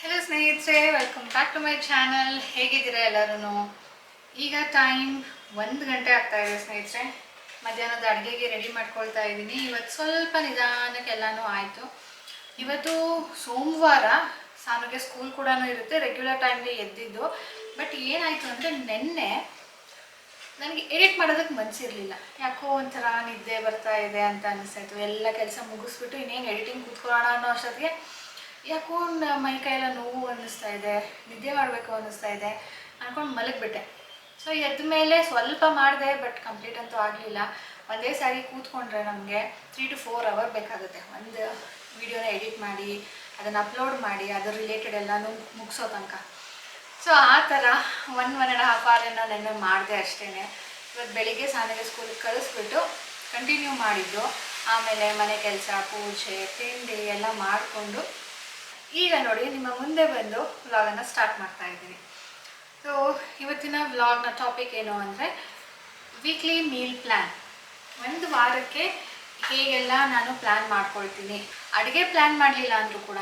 Hello ಸ್ನೇಹಿತರೆ, welcome back to my channel. ಹೇಗಿದ್ದೀರಾ ಎಲ್ಲರೂ? ಈಗ ಟೈಮ್ 1 ಗಂಟೆ ಆಗ್ತಾ ಇದೆ ಸ್ನೇಹಿತರೆ. ಮಧ್ಯಾಹ್ನದ ಅಡುಗೆಗೆ ರೆಡಿ ಮಾಡ್ಕೊಳ್ತಾ ಇದ್ದೀನಿ. ಇವತ್ತು ಸ್ವಲ್ಪ ನಿಧಾನಕ್ಕೆ ಎಲ್ಲನೂ ಆಯಿತು. ಇವತ್ತು ಸೋಮವಾರ, ಸಾನುಗೆ ಸ್ಕೂಲ್ ಕೂಡ ಇರುತ್ತೆ, ರೆಗ್ಯುಲರ್ ಟೈಮ್ಗೆ ಎದ್ದಿದ್ದು. ಬಟ್ ಏನಾಯಿತು ಅಂದರೆ ನಿನ್ನೆ ನನಗೆ ಎಡಿಟ್ ಮಾಡೋದಕ್ಕೆ ಮನಸ್ಸಿರಲಿಲ್ಲ. ಯಾಕೋ ಒಂಥರ ನಿದ್ದೆ ಬರ್ತಾ ಇದೆ ಅಂತ ಅನಿಸ್ತಾಯಿತ್ತು. ಎಲ್ಲ ಕೆಲಸ ಮುಗಿಸ್ಬಿಟ್ಟು ಇನ್ನೇನು ಎಡಿಟಿಂಗ್ ಕೂತ್ಕೊಳ್ಳೋಣ ಅನ್ನೋ ಅಷ್ಟೊತ್ತಿಗೆ ಯಾಕೋ ಮೈ ಕೈಯೆಲ್ಲ ನೋವು ಅನ್ನಿಸ್ತಾ ಇದೆ, ನಿದ್ದೆ ಮಾಡಬೇಕು ಅನ್ನಿಸ್ತಾ ಇದೆ ಅಂದ್ಕೊಂಡು ಮಲಗಿಬಿಟ್ಟೆ. ಸೊ ಎದ್ದ ಮೇಲೆ ಸ್ವಲ್ಪ ಮಾಡಿದೆ, ಬಟ್ ಕಂಪ್ಲೀಟ್ ಅಂತೂ ಆಗಲಿಲ್ಲ. ಒಂದೇ ಸಾರಿ ಕೂತ್ಕೊಂಡ್ರೆ ನಮಗೆ 3 to 4 hours ಬೇಕಾಗುತ್ತೆ ಒಂದು ವಿಡಿಯೋನ ಎಡಿಟ್ ಮಾಡಿ, ಅದನ್ನು ಅಪ್ಲೋಡ್ ಮಾಡಿ, ಅದ್ರ ರಿಲೇಟೆಡ್ ಎಲ್ಲನೂ ಮುಗಿಸೋ ತನಕ. ಸೊ ಆ ಥರ 1.5 hour ನೆನ್ನೆ ಮಾಡಿದೆ ಅಷ್ಟೇ. ಇವತ್ತು ಬೆಳಿಗ್ಗೆ ಸಾನಿಗೆ ಸ್ಕೂಲಿಗೆ ಕಳಿಸ್ಬಿಟ್ಟು ಕಂಟಿನ್ಯೂ ಮಾಡಿದ್ದು. ಆಮೇಲೆ ಮನೆ ಕೆಲಸ, ಪೂಜೆ, ತಿಂಡಿ ಎಲ್ಲ ಮಾಡಿಕೊಂಡು ಈಗ ನೋಡಿ ನಿಮ್ಮ ಮುಂದೆ ಬಂದು ವ್ಲಾಗನ್ನು ಸ್ಟಾರ್ಟ್ ಮಾಡ್ತಾ ಇದ್ದೀನಿ. ಸೊ ಇವತ್ತಿನ ವ್ಲಾಗ್ನ ಟಾಪಿಕ್ ಏನು ಅಂದರೆ ವೀಕ್ಲಿ ಮೀಲ್ ಪ್ಲ್ಯಾನ್. ಒಂದು ವಾರಕ್ಕೆ ಹೇಗೆಲ್ಲ ನಾನು ಪ್ಲ್ಯಾನ್ ಮಾಡ್ಕೊಳ್ತೀನಿ. ಅಡುಗೆ ಪ್ಲ್ಯಾನ್ ಮಾಡಲಿಲ್ಲ ಅಂದರೂ ಕೂಡ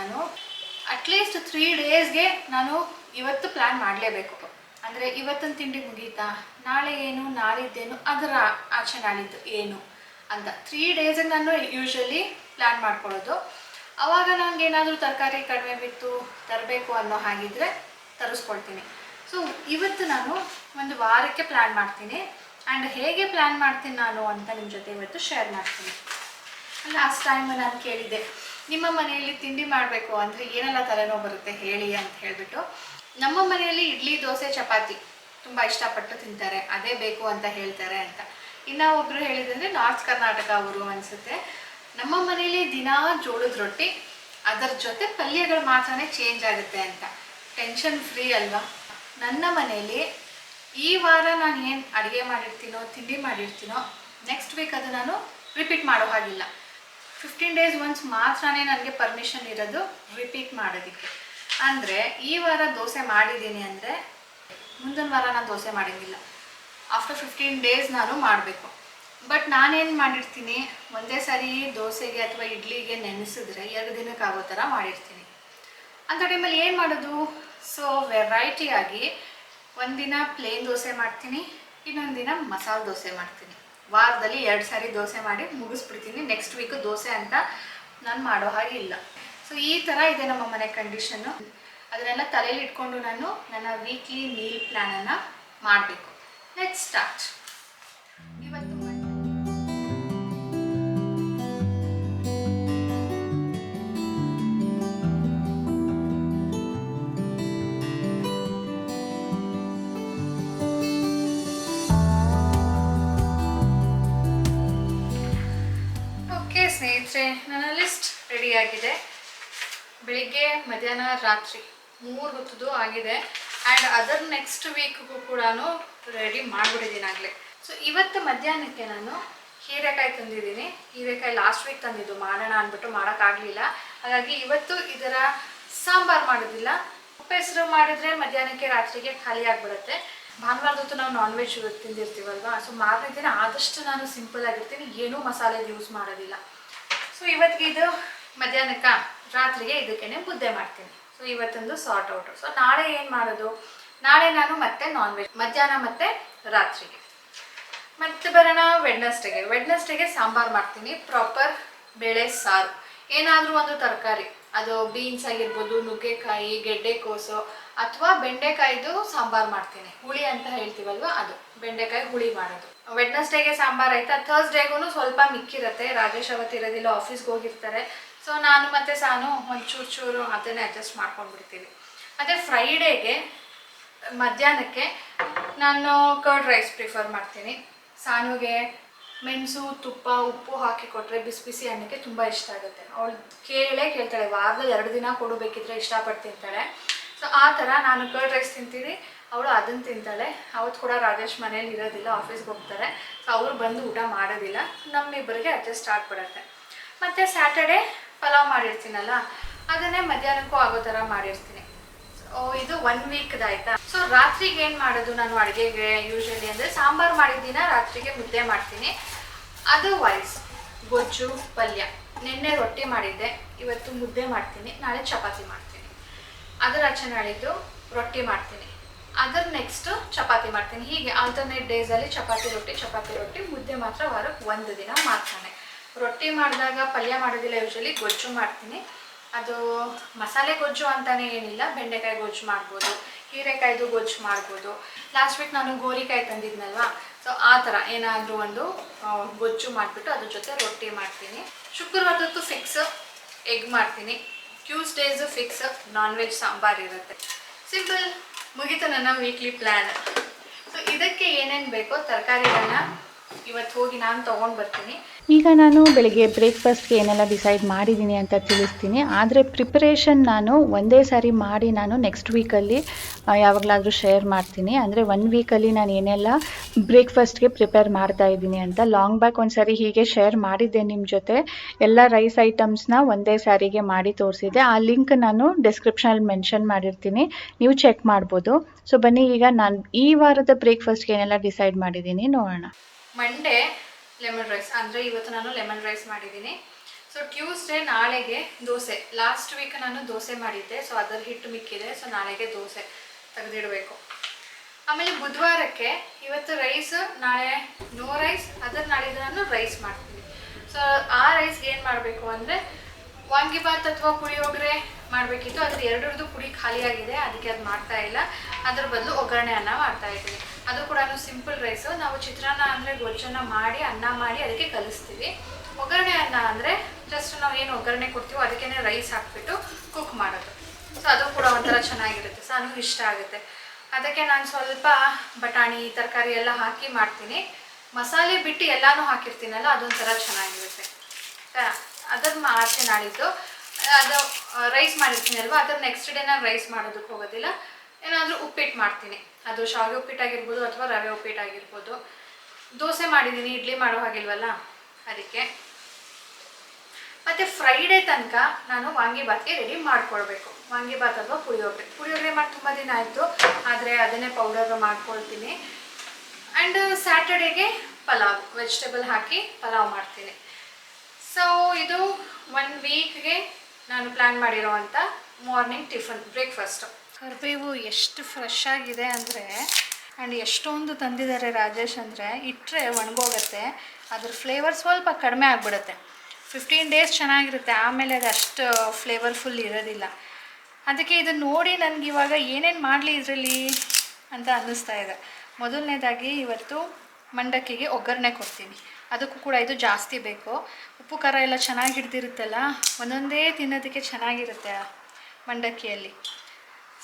ಅಟ್ಲೀಸ್ಟ್ 3 daysಗೆ ನಾನು ಇವತ್ತು ಪ್ಲ್ಯಾನ್ ಮಾಡಲೇಬೇಕು. ಅಂದರೆ ಇವತ್ತಿನ ತಿಂಡಿ ಮುಗೀತಾ, ನಾಳೆ ಏನು, ನಾಳಿದ್ದೇನು, ಅದರ ಆಚೆ ನಾಳಿದ್ದು ಏನು ಅಂತ 3 daysಗೆ ನಾನು ಯೂಶ್ವಲಿ ಪ್ಲ್ಯಾನ್ ಮಾಡ್ಕೊಳ್ಳೋದು. ಆವಾಗ ನನಗೆ ಏನಾದರೂ ತರಕಾರಿ ಕಡಿಮೆ ಬಿತ್ತು ತರಬೇಕು ಅನ್ನೋ ಹಾಗಿದ್ರೆ ತರಿಸ್ಕೊಳ್ತೀನಿ. ಸೊ ಇವತ್ತು ನಾನು ಒಂದು ವಾರಕ್ಕೆ ಪ್ಲ್ಯಾನ್ ಮಾಡ್ತೀನಿ. ಆ್ಯಂಡ್ ಹೇಗೆ ಪ್ಲ್ಯಾನ್ ಮಾಡ್ತೀನಿ ನಾನು ಅಂತ ನಿಮ್ಮ ಜೊತೆ ಇವತ್ತು ಶೇರ್ ಮಾಡ್ತೀನಿ. ಲಾಸ್ಟ್ ಟೈಮ್ ನಾನು ಕೇಳಿದ್ದೆ, ನಿಮ್ಮ ಮನೆಯಲ್ಲಿ ತಿಂಡಿ ಮಾಡಬೇಕು ಅಂದರೆ ಏನೆಲ್ಲ ತಲೆನೋವು ಬರುತ್ತೆ ಹೇಳಿ ಅಂತ ಹೇಳಿಬಿಟ್ಟು. ನಮ್ಮ ಮನೆಯಲ್ಲಿ ಇಡ್ಲಿ, ದೋಸೆ, ಚಪಾತಿ ತುಂಬ ಇಷ್ಟಪಟ್ಟು ತಿಂತಾರೆ, ಅದೇ ಬೇಕು ಅಂತ ಹೇಳ್ತಾರೆ ಅಂತ. ಇನ್ನು ಒಬ್ಬರು ಹೇಳಿದಂದರೆ ನಾರ್ತ್ ಕರ್ನಾಟಕ ಅವರು ಅನಿಸುತ್ತೆ. ನಮ್ಮ ಮನೇಲಿ ದಿನಾ ಜೋಳದ ರೊಟ್ಟಿ, ಅದರ ಜೊತೆ ಪಲ್ಯಗಳು ಮಾತ್ರನೇ ಚೇಂಜ್ ಆಗುತ್ತೆ ಅಂತ. ಟೆನ್ಷನ್ ಫ್ರೀ ಅಲ್ವಾ? ನನ್ನ ಮನೇಲಿ ಈ ವಾರ ನಾನು ಏನು ಅಡುಗೆ ಮಾಡಿರ್ತೀನೋ, ತಿಂಡಿ ಮಾಡಿರ್ತೀನೋ, ನೆಕ್ಸ್ಟ್ ವೀಕ್ ಅದು ನಾನು ರಿಪೀಟ್ ಮಾಡೋ ಹಾಗಿಲ್ಲ. 15 days once ಮಾತ್ರನೇ ನನಗೆ ಪರ್ಮಿಷನ್ ಇರೋದು ರಿಪೀಟ್ ಮಾಡೋದಕ್ಕೆ. ಅಂದರೆ ಈ ವಾರ ದೋಸೆ ಮಾಡಿದ್ದೀನಿ ಅಂದರೆ ಮುಂದಿನ ವಾರ ನಾನು ದೋಸೆ ಮಾಡೋಂಗಿಲ್ಲ. ಆಫ್ಟರ್ 15 days ನಾನು ಮಾಡಬೇಕು. ಬಟ್ ನಾನೇನು ಮಾಡಿರ್ತೀನಿ, ಒಂದೇ ಸಾರಿ ದೋಸೆಗೆ ಅಥವಾ ಇಡ್ಲಿಗೆ ನೆನೆಸಿದ್ರೆ 2 ದಿನಕ್ಕೆ ಆಗೋ ಥರ ಮಾಡಿರ್ತೀನಿ. ಅಂಥ ಟೈಮಲ್ಲಿ ಏನು ಮಾಡೋದು? ಸೊ ವೆರೈಟಿಯಾಗಿ ಒಂದಿನ ಪ್ಲೇನ್ ದೋಸೆ ಮಾಡ್ತೀನಿ, ಇನ್ನೊಂದು ದಿನ ಮಸಾಲೆ ದೋಸೆ ಮಾಡ್ತೀನಿ. ವಾರದಲ್ಲಿ 2 ಸಾರಿ ದೋಸೆ ಮಾಡಿ ಮುಗಿಸ್ಬಿಡ್ತೀನಿ. ನೆಕ್ಸ್ಟ್ ವೀಕು ದೋಸೆ ಅಂತ ನಾನು ಮಾಡೋ ಹಾಗೆ ಇಲ್ಲ. ಸೊ ಈ ಥರ ಇದೆ ನಮ್ಮ ಮನೆ ಕಂಡೀಷನ್ನು. ಅದನ್ನೆಲ್ಲ ತಲೆಯಲ್ಲಿ ಇಟ್ಕೊಂಡು ನಾನು ನನ್ನ ವೀಕ್ಲಿ ಮೀಲ್ ಪ್ಲ್ಯಾನನ್ನು ಮಾಡಬೇಕು. Let's start. ಇವತ್ತು ಸ್ನೇಹಿತರೆ, ನನ್ನ ಲಿಸ್ಟ್ ರೆಡಿಯಾಗಿದೆ. ಬೆಳಿಗ್ಗೆ, ಮಧ್ಯಾಹ್ನ, ರಾತ್ರಿ 3 ಹೊತ್ತದು ಆಗಿದೆ. ಆ್ಯಂಡ್ ಅದರ ನೆಕ್ಸ್ಟ್ ವೀಕ್ಗೂ ಕೂಡ ರೆಡಿ ಮಾಡಿಬಿಟ್ಟಿದ್ದೀನಿ ಆಗಲೇ. ಸೊ ಇವತ್ತು ಮಧ್ಯಾಹ್ನಕ್ಕೆ ನಾನು ಹೀರೆಕಾಯಿ ತಂದಿದ್ದೀನಿ. ಹೀರೆಕಾಯಿ ಲಾಸ್ಟ್ ವೀಕ್ ತಂದಿದ್ದು, ಮಾಡೋಣ ಅಂದ್ಬಿಟ್ಟು ಮಾಡೋಕ್ಕಾಗಲಿಲ್ಲ. ಹಾಗಾಗಿ ಇವತ್ತು ಇದರ ಸಾಂಬಾರು ಮಾಡೋದಿಲ್ಲ. ಉಪ್ಪೆಸರು ಮಾಡಿದರೆ ಮಧ್ಯಾಹ್ನಕ್ಕೆ, ರಾತ್ರಿಗೆ ಖಾಲಿ ಆಗಿಬಿಡುತ್ತೆ. ಭಾನುವಾರದೊತ್ತು ನಾವು ನಾನ್ ವೆಜ್ ತಿಂದಿರ್ತೀವಲ್ವ. ಸೊ ಮಾರನೇ ದಿನ ಆದಷ್ಟು ನಾನು ಸಿಂಪಲ್ ಆಗಿರ್ತೀನಿ, ಏನೂ ಮಸಾಲೆ ಯೂಸ್ ಮಾಡೋದಿಲ್ಲ. ಸೊ ಇವತ್ತಿಗೆ ಇದು ಮಧ್ಯಾಹ್ನಕ್ಕೆ, ರಾತ್ರಿಗೆ ಇದಕ್ಕೇನೆ ಮುದ್ದೆ ಮಾಡ್ತೀನಿ. ಸೊ ಇವತ್ತೊಂದು ಸಾರ್ಟ್ ಔಟು. ಸೊ ನಾಳೆ ಏನು ಮಾಡೋದು? ನಾಳೆ ನಾನು ಮತ್ತೆ ನಾನ್ ವೆಜ್ ಮಧ್ಯಾಹ್ನ ಮತ್ತು ರಾತ್ರಿಗೆ. ಮತ್ತೆ ಬರೋಣ ವೆಡ್ನೆಸ್ಡೇಗೆ ಸಾಂಬಾರು ಮಾಡ್ತೀನಿ. ಪ್ರಾಪರ್ ಬೇಳೆ ಸಾರು, ಏನಾದರೂ ಒಂದು ತರಕಾರಿ, ಅದು ಬೀನ್ಸ್ ಆಗಿರ್ಬೋದು, ನುಗ್ಗೆಕಾಯಿ, ಗೆಡ್ಡೆಕೋಸು ಅಥವಾ ಬೆಂಡೆಕಾಯಿದು ಸಾಂಬಾರು ಮಾಡ್ತೀನಿ. ಹುಳಿ ಅಂತ ಹೇಳ್ತೀವಲ್ವ, ಅದು ಬೆಂಡೆಕಾಯಿ ಹುಳಿ ಮಾಡೋದು. ವೆಡ್ನೆಸ್ಡೇಗೆ ಸಾಂಬಾರು ಆಯ್ತಾ. ಥರ್ಸ್ಡೇಗೂ ಸ್ವಲ್ಪ ಮಿಕ್ಕಿರುತ್ತೆ. ರಾಜೇಶ್ ಅವತ್ತು ಇರೋದಿಲ್ಲ, ಆಫೀಸ್ಗೆ ಹೋಗಿರ್ತಾರೆ. ಸೊ ನಾನು ಮತ್ತು ಸಾನು ಒಂದು ಚೂರು ಅದನ್ನೇ ಅಡ್ಜಸ್ಟ್ ಮಾಡ್ಕೊಂಡ್ಬಿಡ್ತೀವಿ. ಮತ್ತು ಫ್ರೈಡೇಗೆ ಮಧ್ಯಾಹ್ನಕ್ಕೆ ನಾನು ಕರ್ಡ್ ರೈಸ್ ಪ್ರಿಫರ್ ಮಾಡ್ತೀನಿ. ಸಾನುಗೆ ಮೆಣಸು, ತುಪ್ಪ, ಉಪ್ಪು ಹಾಕಿ ಕೊಟ್ಟರೆ ಬಿಸಿ ಬಿಸಿ ಅನ್ನಕ್ಕೆ ತುಂಬ ಇಷ್ಟ ಆಗುತ್ತೆ. ಅವಳು ಕೇಳ್ತಾಳೆ, ವಾರದಲ್ಲಿ 2 ದಿನ ಕೊಡಬೇಕಿದ್ರೆ ಇಷ್ಟಪಟ್ಟು ತಿಂತಾಳೆ. ಸೊ ಆ ಥರ ನಾನು ಕರ್ಡ್ ರೈಸ್ ತಿಂತೀನಿ, ಅವಳು ಅದನ್ನು ತಿಂತಾಳೆ. ಅವತ್ತು ಕೂಡ ರಾಜೇಶ್ ಮನೇಲಿ ಇರೋದಿಲ್ಲ, ಆಫೀಸ್ಗೆ ಹೋಗ್ತಾರೆ. ಸೊ ಅವ್ರು ಬಂದು ಊಟ ಮಾಡೋದಿಲ್ಲ, ನಮ್ಮಿಬ್ಬರಿಗೆ ಅಡ್ಜಸ್ಟ್ ಆಗಿಬಿಡುತ್ತೆ. ಮತ್ತು ಸ್ಯಾಟರ್ಡೇ ಪಲಾವ್ ಮಾಡಿರ್ತೀನಲ್ಲ, ಅದನ್ನೇ ಮಧ್ಯಾಹ್ನಕ್ಕೂ ಆಗೋ ಥರ ಮಾಡಿರ್ತೀನಿ. ಇದು 1 ವೀಕ್ದಾಯ್ತಾ. ಸೊ ರಾತ್ರಿಗೆ ಏನು ಮಾಡೋದು ನಾನು ಅಡುಗೆಗೆ ಯೂಶ್ವಲಿ ಅಂದರೆ, ಸಾಂಬಾರು ಮಾಡಿದ್ದಿನ ರಾತ್ರಿಗೆ ಮುದ್ದೆ ಮಾಡ್ತೀನಿ. ಅದರ್ವೈಸ್ ಗೊಜ್ಜು, ಪಲ್ಯ. ನಿನ್ನೆ ರೊಟ್ಟಿ ಮಾಡಿದ್ದೆ, ಇವತ್ತು ಮುದ್ದೆ ಮಾಡ್ತೀನಿ, ನಾಳೆ ಚಪಾತಿ ಮಾಡ್ತೀನಿ. ಅದರ ಆಚೆ ನಾಳಿದ್ದು ರೊಟ್ಟಿ ಮಾಡ್ತೀನಿ, ಅದರ ನೆಕ್ಸ್ಟ್ ಚಪಾತಿ ಮಾಡ್ತೀನಿ. ಹೀಗೆ ಆಲ್ಟರ್ನೇಟ್ ಡೇಸಲ್ಲಿ ಚಪಾತಿ ರೊಟ್ಟಿ, ಮುದ್ದೆ ಮಾತ್ರ ವಾರಕ್ಕೆ 1 ದಿನ ಮಾಡ್ತಾನೆ. ರೊಟ್ಟಿ ಮಾಡಿದಾಗ ಪಲ್ಯ ಮಾಡೋದಿಲ್ಲ, ಯೂಶಲಿ ಗೊಜ್ಜು ಮಾಡ್ತೀನಿ. ಅದು ಮಸಾಲೆ ಗೊಜ್ಜು ಅಂತಾನೆ ಏನಿಲ್ಲ, ಬೆಂಡೆಕಾಯಿ ಗೊಜ್ಜು ಮಾಡ್ಬೋದು, ಹೀರೆಕಾಯ್ದು ಗೊಜ್ಜು ಮಾಡ್ಬೋದು. ಲಾಸ್ಟ್ ವೀಕ್ ನಾನು ಗೋರಿಕಾಯಿ ತಂದಿದ್ನಲ್ವಾ, ಸೊ ಆ ಥರ ಏನಾದರೂ ಒಂದು ಗೊಜ್ಜು ಮಾಡಿಬಿಟ್ಟು ಅದ್ರ ಜೊತೆ ರೊಟ್ಟಿ ಮಾಡ್ತೀನಿ. ಶುಕ್ರವಾರದ್ದು ಫಿಕ್ಸ್ ಎಗ್ ಮಾಡ್ತೀನಿ. ಟ್ಯೂಸ್ಡೇಸು ಫಿಕ್ಸ್ ನಾನ್ ವೆಜ್ ಸಾಂಬಾರು ಇರುತ್ತೆ. ಸಿಂಪಲ್, ಮುಗೀತು ನನ್ನ ವೀಕ್ಲಿ ಪ್ಲ್ಯಾನ್. ಸೊ ಇದಕ್ಕೆ ಏನೇನು ಬೇಕೋ ತರಕಾರಿಗಳನ್ನ ಇವತ್ತು ಹೋಗಿ ನಾನು ತೊಗೊಂಡು ಬರ್ತೀನಿ. ಈಗ ನಾನು ಬೆಳಿಗ್ಗೆ ಬ್ರೇಕ್ಫಾಸ್ಟ್ಗೆ ಏನೆಲ್ಲ ಡಿಸೈಡ್ ಮಾಡಿದ್ದೀನಿ ಅಂತ ತಿಳಿಸ್ತೀನಿ. ಆದರೆ ಪ್ರಿಪರೇಷನ್ ನಾನು ಒಂದೇ ಸಾರಿ ಮಾಡಿ ನಾನು ನೆಕ್ಸ್ಟ್ ವೀಕಲ್ಲಿ ಯಾವಾಗಲಾದರೂ ಶೇರ್ ಮಾಡ್ತೀನಿ. ಅಂದರೆ 1 ವೀಕಲ್ಲಿ ನಾನು ಏನೆಲ್ಲ ಬ್ರೇಕ್ಫಾಸ್ಟ್ಗೆ ಪ್ರಿಪೇರ್ ಮಾಡ್ತಾ ಇದ್ದೀನಿ ಅಂತ. ಲಾಂಗ್ ಬ್ಯಾಕ್ ಒಂದು ಸಾರಿ ಹೀಗೆ ಶೇರ್ ಮಾಡಿದ್ದೆ ನಿಮ್ಮ ಜೊತೆ. ಎಲ್ಲ ರೈಸ್ ಐಟಮ್ಸ್ನ ಒಂದೇ ಸಾರಿಗೆ ಮಾಡಿ ತೋರಿಸಿದ್ದೆ. ಆ ಲಿಂಕ್ ನಾನು ಡಿಸ್ಕ್ರಿಪ್ಷನಲ್ಲಿ ಮೆನ್ಷನ್ ಮಾಡಿರ್ತೀನಿ, ನೀವು ಚೆಕ್ ಮಾಡ್ಬೋದು. ಸೊ ಬನ್ನಿ ಈಗ ನಾನು ಈ ವಾರದ ಬ್ರೇಕ್ಫಾಸ್ಟ್ಗೆ ಏನೆಲ್ಲ ಡಿಸೈಡ್ ಮಾಡಿದ್ದೀನಿ ನೋಡೋಣ. ಮಂಡೇ ಲೆಮನ್ ರೈಸ್, ಅಂದರೆ ಇವತ್ತು ನಾನು ಲೆಮನ್ ರೈಸ್ ಮಾಡಿದ್ದೀನಿ. ಸೊ ಟ್ಯೂಸ್ಡೇ ನಾಳೆಗೆ ದೋಸೆ. ಲಾಸ್ಟ್ ವೀಕ್ ನಾನು ದೋಸೆ ಮಾಡಿದ್ದೆ, ಸೊ ಅದರ ಹಿಟ್ಟು ಮಿಕ್ಕಿದೆ, ಸೊ ನಾಳೆಗೆ ದೋಸೆ ತೆಗೆದಿಡಬೇಕು. ಆಮೇಲೆ ಬುಧವಾರಕ್ಕೆ ಇವತ್ತು ರೈಸ್, ನಾಳೆ ನೋ ರೈಸ್, ಅದರ ನಾಳಿದ್ದು ನಾನು ರೈಸ್ ಮಾಡ್ತೀನಿ. ಸೊ ಆ ರೈಸ್ಗೆ ಏನು ಮಾಡಬೇಕು ಅಂದರೆ ವಾಂಗಿಬಾತ್ ಅಥವಾ ಪುಳಿಯೋಗರೆ ಮಾಡಬೇಕಿತ್ತು. ಅದ್ರ ಎರಡರದ್ದು ಪುಡಿ ಖಾಲಿಯಾಗಿದೆ, ಅದಕ್ಕೆ ಅದು ಮಾಡ್ತಾ ಇಲ್ಲ. ಅದ್ರ ಬದಲು ಒಗ್ಗರಣೆ ಅನ್ನ ಮಾಡ್ತಾ ಇದ್ದೀನಿ. ಅದು ಕೂಡ ಸಿಂಪಲ್ ರೈಸು. ನಾವು ಚಿತ್ರಾನ್ನ ಅಂದರೆ ಗೊಜ್ಜನ್ನು ಮಾಡಿ ಅನ್ನ ಮಾಡಿ ಅದಕ್ಕೆ ಕಲಿಸ್ತೀವಿ. ಒಗ್ಗರಣೆ ಅನ್ನ ಅಂದರೆ ಜಸ್ಟ್ ನಾವು ಏನು ಒಗ್ಗರಣೆ ಕೊಡ್ತೀವೋ ಅದಕ್ಕೇ ರೈಸ್ ಹಾಕ್ಬಿಟ್ಟು ಕುಕ್ ಮಾಡೋದು. ಸೊ ಅದು ಕೂಡ ಒಂಥರ ಚೆನ್ನಾಗಿರುತ್ತೆ, ಸೊ ನನಗೂ ಇಷ್ಟ ಆಗುತ್ತೆ. ಅದಕ್ಕೆ ನಾನು ಸ್ವಲ್ಪ ಬಟಾಣಿ ತರಕಾರಿ ಎಲ್ಲ ಹಾಕಿ ಮಾಡ್ತೀನಿ. ಮಸಾಲೆ ಬಿಟ್ಟು ಎಲ್ಲನೂ ಹಾಕಿರ್ತೀನಲ್ಲ, ಅದೊಂಥರ ಚೆನ್ನಾಗಿರುತ್ತೆ. ಅದರ ಆಚೆ ನಾಳಿದ್ದು ಅದು ರೈಸ್ ಮಾಡಿರ್ತೀನಿ ಅಲ್ವಾ, ಅದ್ರ ನೆಕ್ಸ್ಟ್ ಡೇ ನಾನು ರೈಸ್ ಮಾಡೋದಕ್ಕೆ ಹೋಗೋದಿಲ್ಲ. ಏನಾದರೂ ಉಪ್ಪಿಟ್ಟು ಮಾಡ್ತೀನಿ, ಅದು ಶಾವಿಗೆ ಉಪ್ಪಿಟ್ಟಾಗಿರ್ಬೋದು ಅಥವಾ ರವೆ ಉಪ್ಪಿಟ್ಟಾಗಿರ್ಬೋದು. ದೋಸೆ ಮಾಡಿದ್ದೀನಿ, ಇಡ್ಲಿ ಮಾಡೋ ಹಾಗಿಲ್ವಲ್ಲ ಅದಕ್ಕೆ. ಮತ್ತು ಫ್ರೈಡೇ ತನಕ ನಾನು ವಾಂಗಿಬಾತ್ಗೆ ರೆಡಿ ಮಾಡ್ಕೊಳ್ಬೇಕು. ವಾಂಗಿಬಾತ್ ಅಥವಾ ಪುಳಿಯೋಗರೆ ಮಾಡಿ ತುಂಬ ದಿನ ಆಯಿತು, ಆದರೆ ಅದನ್ನೇ ಪೌಡರ್ ಮಾಡ್ಕೊಳ್ತೀನಿ. ಆ್ಯಂಡ್ ಸ್ಯಾಟರ್ಡೇಗೆ ಪಲಾವ್, ವೆಜಿಟೇಬಲ್ ಹಾಕಿ ಪಲಾವ್ ಮಾಡ್ತೀನಿ. ಸೊ ಇದು 1 ವೀಕ್ಗೆ ನಾನು ಪ್ಲ್ಯಾನ್ ಮಾಡಿರೋವಂಥ ಮಾರ್ನಿಂಗ್ ಟಿಫನ್ ಬ್ರೇಕ್ಫಾಸ್ಟು. ಕರಿಬೇವು ಎಷ್ಟು ಫ್ರೆಶ್ ಆಗಿದೆ ಅಂದರೆ, ಆ್ಯಂಡ್ ಎಷ್ಟೊಂದು ತಂದಿದ್ದಾರೆ ರಾಜೇಶ್, ಅಂದರೆ ಇಟ್ಟರೆ ಒಣಗೋಗುತ್ತೆ, ಅದ್ರ ಫ್ಲೇವರ್ ಸ್ವಲ್ಪ ಕಡಿಮೆ ಆಗಿಬಿಡುತ್ತೆ. 15 ಡೇಸ್ ಚೆನ್ನಾಗಿರುತ್ತೆ, ಆಮೇಲೆ ಅದು ಅಷ್ಟು ಫ್ಲೇವರ್ಫುಲ್ ಇರೋದಿಲ್ಲ. ಅದಕ್ಕೆ ಇದನ್ನು ನೋಡಿ ನನಗೆ ಇವಾಗ ಏನೇನು ಮಾಡಲಿ ಇದರಲ್ಲಿ ಅಂತ ಅನ್ನಿಸ್ತಾ ಇದೆ. ಮೊದಲನೇದಾಗಿ ಇವತ್ತು ಮಂಡಕ್ಕಿಗೆ ಒಗ್ಗರಣೆ ಕೊಡ್ತೀನಿ. ಅದಕ್ಕೂ ಕೂಡ ಇದು ಜಾಸ್ತಿ ಬೇಕು. ಉಪ್ಪು ಖಾರ ಎಲ್ಲ ಚೆನ್ನಾಗಿ ಹಿಡ್ದಿರುತ್ತಲ್ಲ, ಒಂದೊಂದೇ ತಿನ್ನೋದಕ್ಕೆ ಚೆನ್ನಾಗಿರುತ್ತೆ ಆ ಮಂಡಕ್ಕಿಯಲ್ಲಿ.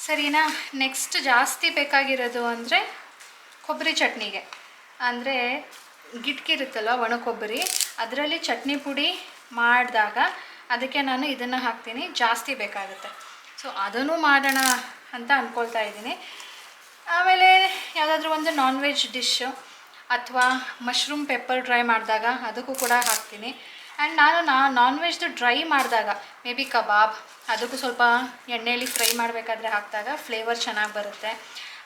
ಸರಿನಾ? ನೆಕ್ಸ್ಟ್ ಜಾಸ್ತಿ ಬೇಕಾಗಿರೋದು ಅಂದರೆ ಕೊಬ್ಬರಿ ಚಟ್ನಿಗೆ, ಅಂದರೆ ಗಿಟ್ಕಿರುತ್ತಲ್ವ ಒಣ ಕೊಬ್ಬರಿ, ಅದರಲ್ಲಿ ಚಟ್ನಿ ಪುಡಿ ಮಾಡಿದಾಗ ಅದಕ್ಕೆ ನಾನು ಇದನ್ನು ಹಾಕ್ತೀನಿ, ಜಾಸ್ತಿ ಬೇಕಾಗುತ್ತೆ. ಸೊ ಅದನ್ನು ಮಾಡೋಣ ಅಂತ ಅಂದ್ಕೊಳ್ತಾ ಇದ್ದೀನಿ. ಆಮೇಲೆ ಯಾವುದಾದ್ರೂ ಒಂದು ನಾನ್ ವೆಜ್ ಡಿಶ್ಶು ಅಥವಾ ಮಶ್ರೂಮ್ ಪೆಪ್ಪರ್ ಡ್ರೈ ಮಾಡಿದಾಗ ಅದಕ್ಕೂ ಕೂಡ ಹಾಕ್ತೀನಿ. ಆ್ಯಂಡ್ ನಾನು ನಾನ್ ವೆಜ್ದು ಡ್ರೈ ಮಾಡಿದಾಗ ಮೇ ಬಿ ಕಬಾಬ್, ಅದಕ್ಕೂ ಸ್ವಲ್ಪ ಎಣ್ಣೆಯಲ್ಲಿ ಫ್ರೈ ಮಾಡಬೇಕಾದ್ರೆ ಹಾಕಿದಾಗ ಫ್ಲೇವರ್ ಚೆನ್ನಾಗಿ ಬರುತ್ತೆ.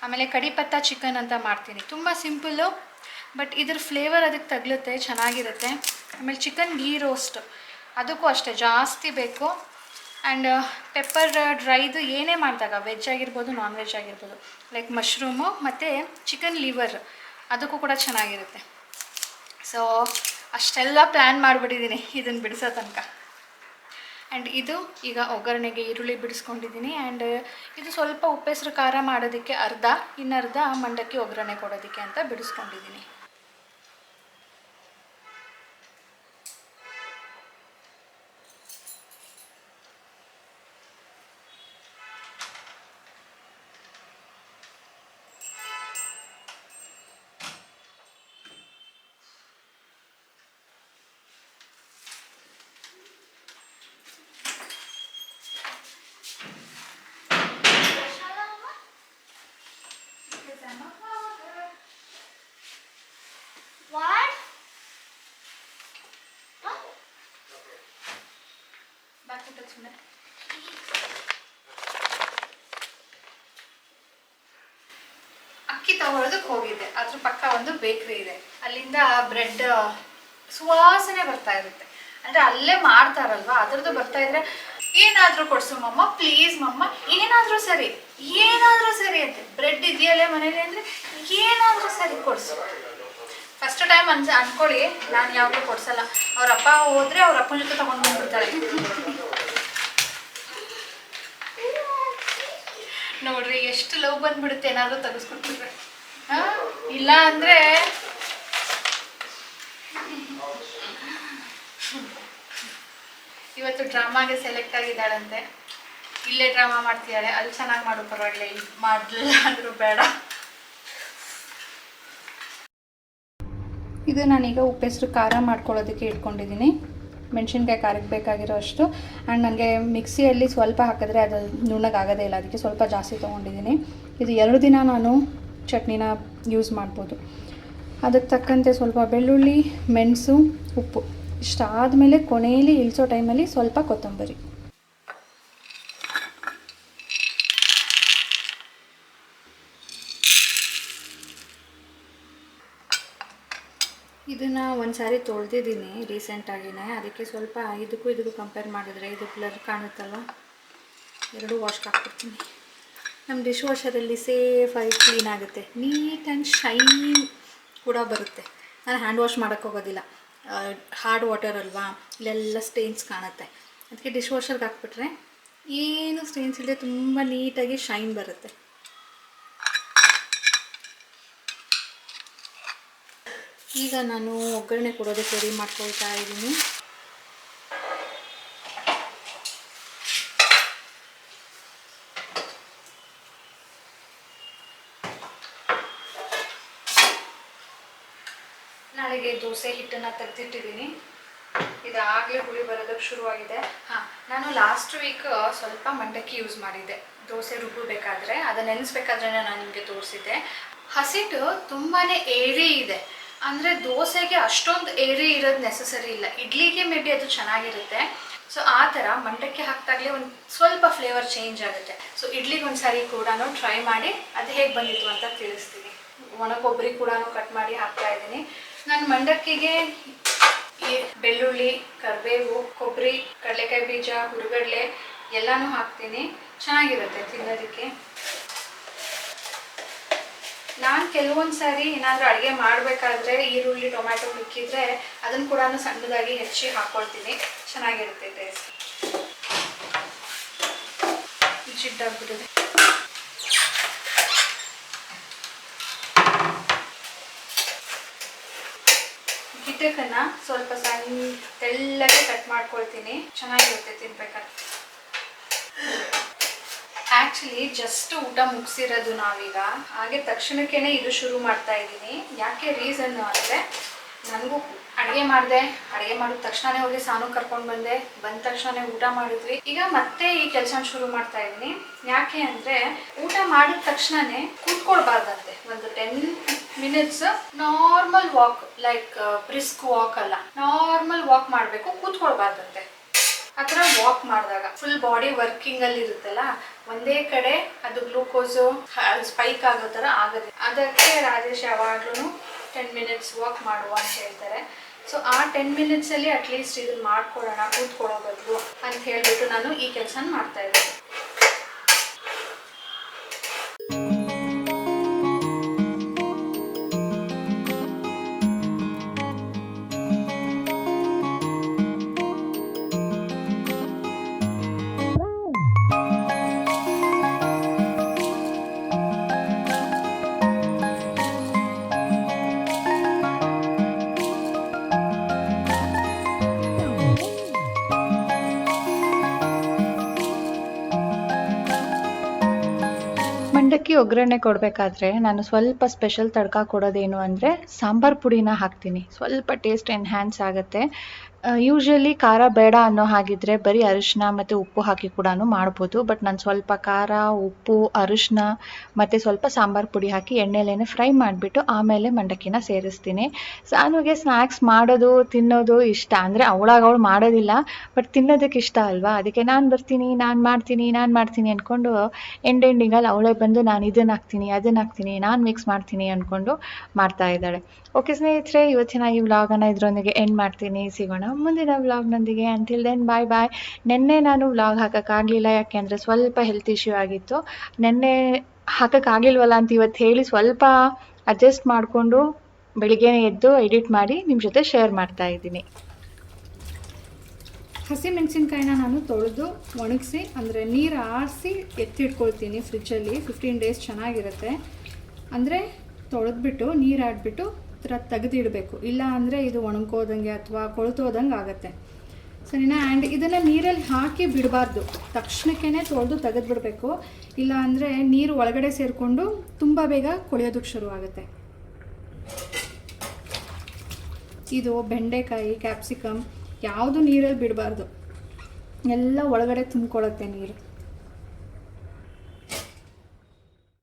ಆಮೇಲೆ ಕಡಿಪತ್ತ ಚಿಕನ್ ಅಂತ ಮಾಡ್ತೀನಿ, ತುಂಬ ಸಿಂಪಲ್ಲು, ಬಟ್ ಇದ್ರ ಫ್ಲೇವರ್ ಅದಕ್ಕೆ ತಗಲುತ್ತೆ, ಚೆನ್ನಾಗಿರುತ್ತೆ. ಆಮೇಲೆ ಚಿಕನ್ ಗೀ ರೋಸ್ಟ್, ಅದಕ್ಕೂ ಅಷ್ಟೇ ಜಾಸ್ತಿ ಬೇಕು. ಆ್ಯಂಡ್ ಪೆಪ್ಪರ್ ಡ್ರೈದು ಏನೇ ಮಾಡಿದಾಗ ವೆಜ್ ಆಗಿರ್ಬೋದು ನಾನ್ ವೆಜ್ ಆಗಿರ್ಬೋದು, ಲೈಕ್ ಮಶ್ರೂಮು ಮತ್ತು ಚಿಕನ್ ಲಿವರ್, ಅದಕ್ಕೂ ಕೂಡ ಚೆನ್ನಾಗಿರುತ್ತೆ. ಸೊ ಅಷ್ಟೆಲ್ಲ ಪ್ಲ್ಯಾನ್ ಮಾಡಿಬಿಟ್ಟಿದ್ದೀನಿ ಇದನ್ನು ಬಿಡಿಸೋ ತನಕ. ಆ್ಯಂಡ್ ಇದು ಈಗ ಒಗ್ಗರಣೆಗೆ ಈರುಳ್ಳಿ ಬಿಡಿಸ್ಕೊಂಡಿದ್ದೀನಿ. ಆ್ಯಂಡ್ ಇದು ಸ್ವಲ್ಪ ಉಪ್ಪೆಸರು ಖಾರ ಮಾಡೋದಕ್ಕೆ ಅರ್ಧ, ಇನ್ನರ್ಧ ಮಂಡಕ್ಕಿ ಒಗ್ಗರಣೆ ಕೊಡೋದಕ್ಕೆ ಅಂತ ಬಿಡಿಸ್ಕೊಂಡಿದ್ದೀನಿ. ಅಕ್ಕಿ ತಗೊಳ್ಳೋದಕ್ಕೆ ಹೋಗಿದ್ದೆ, ಅದ್ರ ಪಕ್ಕ ಒಂದು ಬೇಕ್ರಿ ಇದೆ, ಅಲ್ಲಿಂದ ಬ್ರೆಡ್ ಸುವಾಸನೆ ಬರ್ತಾ ಇರುತ್ತೆ. ಅಂದರೆ ಅಲ್ಲೇ ಮಾಡ್ತಾರಲ್ವ, ಅದರದ್ದು ಬರ್ತಾ ಇದ್ರೆ ಏನಾದರೂ ಕೊಡ್ಸು ಮಮ್ಮ, ಪ್ಲೀಸ್ ಮಮ್ಮ, ಏನಾದರೂ ಸರಿ ಅಂತೆ. ಬ್ರೆಡ್ ಇದೆಯಲ್ಲೇ ಮನೇಲಿ ಅಂದರೆ ಏನಾದರೂ ಸರಿ ಕೊಡಿಸು. ಫಸ್ಟ್ ಟೈಮ್ ಅನ್ಕೊಳ್ಳಿ, ನಾನು ಯಾವಾಗಲೂ ಕೊಡ್ಸಲ್ಲ. ಅವ್ರ ಅಪ್ಪ ಹೋದರೆ ಅವ್ರ ಅಪ್ಪನ ಜೊತೆ ತೊಗೊಂಡು ಬಂದ್ಬಿಡ್ತಾಳೆ. ನೋಡ್ರಿ ಎಷ್ಟು ಲವ್ ಬಂದ್ಬಿಡುತ್ತೆ ಏನಾದರೂ ತೆಗೆಸ್ಕೊಟ್ಬಿಟ್ರೆ. ಇಲ್ಲ ಅಂದರೆ ಇವತ್ತು ಡ್ರಾಮಾಗೆ ಸೆಲೆಕ್ಟ್ ಆಗಿದ್ದಾಳಂತೆ. ಇಲ್ಲೇ ಡ್ರಾಮಾ ಮಾಡ್ತಿದ್ದಾಳೆ, ಅಲ್ಲಿ ಚೆನ್ನಾಗಿ ಮಾಡು ಪರವಾಗಿಲ್ಲ, ಇಲ್ಲಿ ಮಾಡಲಿಲ್ಲ ಅಂದರೂ ಬೇಡ. ಇದು ನಾನೀಗ ಉಪ್ಪೆಸರು ಖಾರ ಮಾಡ್ಕೊಳ್ಳೋದಕ್ಕೆ ಇಟ್ಕೊಂಡಿದ್ದೀನಿ. ಮೆಣಸಿನ್ಕಾಯಿ ಖಾರಕ್ಕೆ ಬೇಕಾಗಿರೋ ಅಷ್ಟು. ಆ್ಯಂಡ್ ನನಗೆ ಮಿಕ್ಸಿಯಲ್ಲಿ ಸ್ವಲ್ಪ ಹಾಕಿದ್ರೆ ಅದು ನುಣ್ಣಗಾಗೋದೇ ಇಲ್ಲ, ಅದಕ್ಕೆ ಸ್ವಲ್ಪ ಜಾಸ್ತಿ ತೊಗೊಂಡಿದ್ದೀನಿ. ಇದು 2 ದಿನ ನಾನು ಚಟ್ನಿನ ಯೂಸ್ ಮಾಡ್ಬೋದು. ಅದಕ್ಕೆ ತಕ್ಕಂತೆ ಸ್ವಲ್ಪ ಬೆಳ್ಳುಳ್ಳಿ, ಮೆಣಸು, ಉಪ್ಪು ಇಷ್ಟಾದಮೇಲೆ ಕೊನೆಯಲ್ಲಿ ಇಳಿಸೋ ಟೈಮಲ್ಲಿ ಸ್ವಲ್ಪ ಕೊತ್ತಂಬರಿ. ಇದನ್ನು ಒಂದು ಸಾರಿ ತೊಳೆದಿದ್ದೀನಿ ರೀಸೆಂಟಾಗಿಯೇ, ಅದಕ್ಕೆ ಸ್ವಲ್ಪ ಇದಕ್ಕೂ ಕಂಪೇರ್ ಮಾಡಿದ್ರೆ ಇದು ಬ್ಲರ್ ಕಾಣುತ್ತಲ್ವ, 2 ವಾಶ್ಗೆ ಹಾಕ್ಬಿಡ್ತೀನಿ. ನಮ್ಮ ಡಿಶ್ ವಾಷರಲ್ಲಿ ಸೇಫಾಗಿ ಕ್ಲೀನ್ ಆಗುತ್ತೆ, ನೀಟ್ ಆ್ಯಂಡ್ ಶೈನ್ ಕೂಡ ಬರುತ್ತೆ. ನಾನು ಹ್ಯಾಂಡ್ ವಾಶ್ ಮಾಡೋಕ್ಕೆ ಹೋಗೋದಿಲ್ಲ, ಹಾರ್ಡ್ ವಾಟರ್ ಅಲ್ವಾ, ಇಲ್ಲೆಲ್ಲ ಸ್ಟೇನ್ಸ್ ಕಾಣುತ್ತೆ. ಅದಕ್ಕೆ ಡಿಶ್ ವಾಷರ್ಗೆ ಹಾಕ್ಬಿಟ್ರೆ ಏನು ಸ್ಟೇನ್ಸ್ ಇಲ್ಲದೆ ತುಂಬ ನೀಟಾಗಿ ಶೈನ್ ಬರುತ್ತೆ. ಈಗ ನಾನು ಒಗ್ಗರಣೆ ಕೊಡೋದಕ್ಕೆ ರೆಡಿ ಮಾಡ್ಕೊಳ್ತಾ ಇದ್ದೀನಿ. ನಾಳೆಗೆ ದೋಸೆ ಹಿಟ್ಟನ್ನು ತೆಗೆದಿಟ್ಟಿದ್ದೀನಿ. ಇದಾಗಲೇ ಹುಳಿ ಬರೋದಕ್ಕೆ ಶುರುವಾಗಿದೆ. ನಾನು ಲಾಸ್ಟ್ ವೀಕ್ ಸ್ವಲ್ಪ ಮಂಡಕ್ಕಿ ಯೂಸ್ ಮಾಡಿದ್ದೆ ದೋಸೆ ರುಬ್ಬಬೇಕಾದ್ರೆ. ಅದನ್ನು ನೆನೆಸ್ಬೇಕಾದ್ರೆ ನಾನು ನಿಮಗೆ ತೋರಿಸಿದ್ದೆ. ಹಸಿಟ್ಟು ತುಂಬಾ ಏರಿ ಇದೆ, ಅಂದರೆ ದೋಸೆಗೆ ಅಷ್ಟೊಂದು ಏರಿ ಇರೋದು ನೆಸಸರಿ ಇಲ್ಲ, ಇಡ್ಲಿಗೆ ಮೇ ಬಿ ಅದು ಚೆನ್ನಾಗಿರುತ್ತೆ. ಸೊ ಆ ಥರ ಮಂಡಕ್ಕಿ ಹಾಕಿದಾಗಲೇ ಒಂದು ಸ್ವಲ್ಪ ಫ್ಲೇವರ್ ಚೇಂಜ್ ಆಗುತ್ತೆ. ಸೊ ಇಡ್ಲಿಗೆ ಒಂದು ಸಾರಿ ಕೂಡ ಟ್ರೈ ಮಾಡಿ ಅದು ಹೇಗೆ ಬಂದಿತ್ತು ಅಂತ ತಿಳಿಸ್ತೀನಿ. ಒಣ ಕೊಬ್ಬರಿ ಕೂಡ ಕಟ್ ಮಾಡಿ ಹಾಕ್ತಾ ಇದ್ದೀನಿ. ನಾನು ಮಂಡಕ್ಕಿಗೆ ಬೆಳ್ಳುಳ್ಳಿ, ಕರಿಬೇವು, ಕೊಬ್ಬರಿ, ಕಡಲೆಕಾಯಿ ಬೀಜ, ಹುರುಗಡಲೆ ಎಲ್ಲನೂ ಹಾಕ್ತೀನಿ, ಚೆನ್ನಾಗಿರುತ್ತೆ ತಿನ್ನೋದಕ್ಕೆ. ನಾನು ಕೆಲವೊಂದು ಸಾರಿ ಏನಾದರೂ ಅಡುಗೆ ಮಾಡಬೇಕಾದ್ರೆ ಈರುಳ್ಳಿ, ಟೊಮ್ಯಾಟೊ ಮಿಕ್ಕಿದ್ರೆ ಅದನ್ನು ಕೂಡ ಸಣ್ಣದಾಗಿ ಹೆಚ್ಚಿ ಹಾಕ್ಕೊಳ್ತೀನಿ, ಚೆನ್ನಾಗಿರುತ್ತೆ ಟೇಸ್ಟ್. ಜಿಡ್ಡಾಗ್ಬಿಟ್ಟಿದೆ. ಗಿಡ್ಡಕ್ಕನ್ನು ಸ್ವಲ್ಪ ಸಣ್ಣ ತೆಳ್ಳಗೆ ಕಟ್ ಮಾಡ್ಕೊಳ್ತೀನಿ, ಚೆನ್ನಾಗಿರುತ್ತೆ ತಿನ್ಬೇಕಾದ್ರೆ. ಆ್ಯಕ್ಚುಲಿ ಜಸ್ಟ್ ಊಟ ಮುಗಿಸಿರೋದು ನಾವೀಗ, ಹಾಗೆ ತಕ್ಷಣಕ್ಕೇ ಇದು ಶುರು ಮಾಡ್ತಾ ಇದ್ದೀನಿ. ಯಾಕೆ ರೀಸನ್ನು ಅಂದರೆ, ನನಗೂ ಅಡುಗೆ ಮಾಡಿದ ತಕ್ಷಣವೇ ಹೋಗಿ ಸಾನು ಕರ್ಕೊಂಡು ಬಂದ ತಕ್ಷಣ ಊಟ ಮಾಡಿದ್ವಿ. ಈಗ ಮತ್ತೆ ಈ ಕೆಲಸ ಶುರು ಮಾಡ್ತಾ ಇದ್ದೀನಿ. ಯಾಕೆ ಅಂದರೆ, ಊಟ ಮಾಡಿದ ತಕ್ಷಣವೇ ಕೂತ್ಕೊಳ್ಬಾರ್ದಂತೆ. ಒಂದು 10 minutes normal walk, like brisk walk ಅಲ್ಲ, ನಾರ್ಮಲ್ ವಾಕ್ ಮಾಡಬೇಕು, ಕೂತ್ಕೊಳ್ಬಾರ್ದಂತೆ. ಆ ಥರ ವಾಕ್ ಮಾಡಿದಾಗ ಫುಲ್ ಬಾಡಿ ವರ್ಕಿಂಗಲ್ಲಿ ಇರುತ್ತಲ್ಲ, ಒಂದೇ ಕಡೆ ಅದು ಗ್ಲೂಕೋಸು ಸ್ಪೈಕ್ ಆಗೋ ಥರ ಆಗುತ್ತೆ. ಅದಕ್ಕೆ ರಾಜೇಶ್ ಯಾವಾಗ್ಲೂ 10 ಮಿನಿಟ್ಸ್ ವಾಕ್ ಮಾಡುವ ಅಂತ ಹೇಳ್ತಾರೆ. ಸೊ ಆ 10 ಮಿನಿಟ್ಸಲ್ಲಿ ಅಟ್ಲೀಸ್ಟ್ ಇದನ್ನು ಮಾಡ್ಕೊಳ್ಳೋಣ, ಕೂತ್ಕೊಳ್ಳೋ ಬದಲು ಅಂತ ಹೇಳಿಬಿಟ್ಟು ನಾನು ಈ ಕೆಲಸ ಮಾಡ್ತಾ ಇದ್ದೀನಿ. ಮಂಡಕ್ಕಿ ಒಗ್ಗರಣೆ ಕೊಡಬೇಕಾದ್ರೆ ನಾನು ಸ್ವಲ್ಪ ಸ್ಪೆಷಲ್ ತಡ್ಕ ಕೊಡೋದೇನು ಅಂದರೆ ಸಾಂಬಾರು ಪುಡಿನ ಹಾಕ್ತೀನಿ, ಸ್ವಲ್ಪ ಟೇಸ್ಟ್ ಎನ್ಹ್ಯಾನ್ಸ್ ಆಗುತ್ತೆ. ಯೂಶ್ವಲಿ ಖಾರ ಬೇಡ ಅನ್ನೋ ಹಾಗಿದ್ರೆ ಬರೀ ಅರಿಶಿನ ಮತ್ತು ಉಪ್ಪು ಹಾಕಿ ಕೂಡ ಮಾಡ್ಬೋದು. ಬಟ್ ನಾನು ಸ್ವಲ್ಪ ಖಾರ, ಉಪ್ಪು, ಅರಿಶಿನ ಮತ್ತು ಸ್ವಲ್ಪ ಸಾಂಬಾರು ಪುಡಿ ಹಾಕಿ ಎಣ್ಣೆಲೇನೆ ಫ್ರೈ ಮಾಡಿಬಿಟ್ಟು ಆಮೇಲೆ ಮಂಡಕ್ಕಿನ ಸೇರಿಸ್ತೀನಿ. ಸಾನುಗೆ ಸ್ನ್ಯಾಕ್ಸ್ ಮಾಡೋದು ತಿನ್ನೋದು ಇಷ್ಟ, ಅಂದರೆ ಅವಳು ಮಾಡೋದಿಲ್ಲ, ಬಟ್ ತಿನ್ನೋದಕ್ಕೆ ಇಷ್ಟ ಅಲ್ವಾ, ಅದಕ್ಕೆ ನಾನು ಬರ್ತೀನಿ, ನಾನು ಮಾಡ್ತೀನಿ ಅಂದ್ಕೊಂಡು ಎಂಡಿಂಗಲ್ಲಿ ಅವಳೇ ಬಂದು ನಾನು ಇದನ್ನು ಹಾಕ್ತೀನಿ, ನಾನು ಮಿಕ್ಸ್ ಮಾಡ್ತೀನಿ ಅಂದ್ಕೊಂಡು ಮಾಡ್ತಾ ಇದ್ದಾಳೆ. ಓಕೆ ಸ್ನೇಹಿತರೆ, ಇವತ್ತಿನ ಈ ವ್ಲಾಗನ್ನು ಇದರೊಂದಿಗೆ ಎಂಡ್ ಮಾಡ್ತೀನಿ. ಸಿಗೋಣ ಮುಂದಿನ ವ್ಲಾಗ್ನೊಂದಿಗೆ. ಅಂಟಿಲ್ ದೆನ್ ಬಾಯ್ ಬಾಯ್. ನೆನ್ನೆ ನಾನು ವ್ಲಾಗ್ ಹಾಕೋಕ್ಕಾಗಲಿಲ್ಲ, ಯಾಕೆಂದರೆ ಸ್ವಲ್ಪ ಹೆಲ್ತ್ ಇಶ್ಯೂ ಆಗಿತ್ತು. ನೆನ್ನೆ ಹಾಕೋಕ್ಕಾಗಿಲ್ವಲ್ಲ ಅಂತ ಇವತ್ತು ಹೇಳಿ ಸ್ವಲ್ಪ ಅಡ್ಜಸ್ಟ್ ಮಾಡಿಕೊಂಡು ಬೆಳಿಗ್ಗೆನೇ ಎದ್ದು ಎಡಿಟ್ ಮಾಡಿ ನಿಮ್ಮ ಜೊತೆ ಶೇರ್ ಮಾಡ್ತಾ ಇದ್ದೀನಿ. ಹಸಿಮೆಣಸಿನ್ಕಾಯಿನ ನಾನು ತೊಳೆದು ಒಣಗಿಸಿ, ಅಂದರೆ ನೀರು ಆರಿಸಿ ಎತ್ತಿಟ್ಕೊಳ್ತೀನಿ ಫ್ರಿಜ್ಜಲ್ಲಿ. 15 ಡೇಸ್ ಚೆನ್ನಾಗಿರುತ್ತೆ. ಅಂದರೆ ತೊಳೆದ್ಬಿಟ್ಟು ನೀರು ಆಡ್ಬಿಟ್ಟು ಥರ ತೆಗೆದಿಡಬೇಕು, ಇಲ್ಲ ಅಂದರೆ ಇದು ಒಣಗೋದಂಗೆ ಅಥವಾ ಕೊಳ್ತೋದಂಗೆ ಆಗುತ್ತೆ ಸರಿನಾ. ಆ್ಯಂಡ್ ಇದನ್ನು ನೀರಲ್ಲಿ ಹಾಕಿ ಬಿಡಬಾರ್ದು, ತಕ್ಷಣಕ್ಕೇ ತೊಳೆದು ತೆಗೆದುಬಿಡಬೇಕು, ಇಲ್ಲ ಅಂದರೆ ನೀರು ಒಳಗಡೆ ಸೇರಿಕೊಂಡು ತುಂಬ ಬೇಗ ಕೊಳೆಯೋದಕ್ಕೆ ಶುರು ಆಗುತ್ತೆ. ಇದು ಬೆಂಡೆಕಾಯಿ, ಕ್ಯಾಪ್ಸಿಕಮ್ ಯಾವುದು ನೀರಲ್ಲಿ ಬಿಡಬಾರ್ದು, ಎಲ್ಲ ಒಳಗಡೆ ತುಂಬಿಕೊಳ್ಳುತ್ತೆ ನೀರು.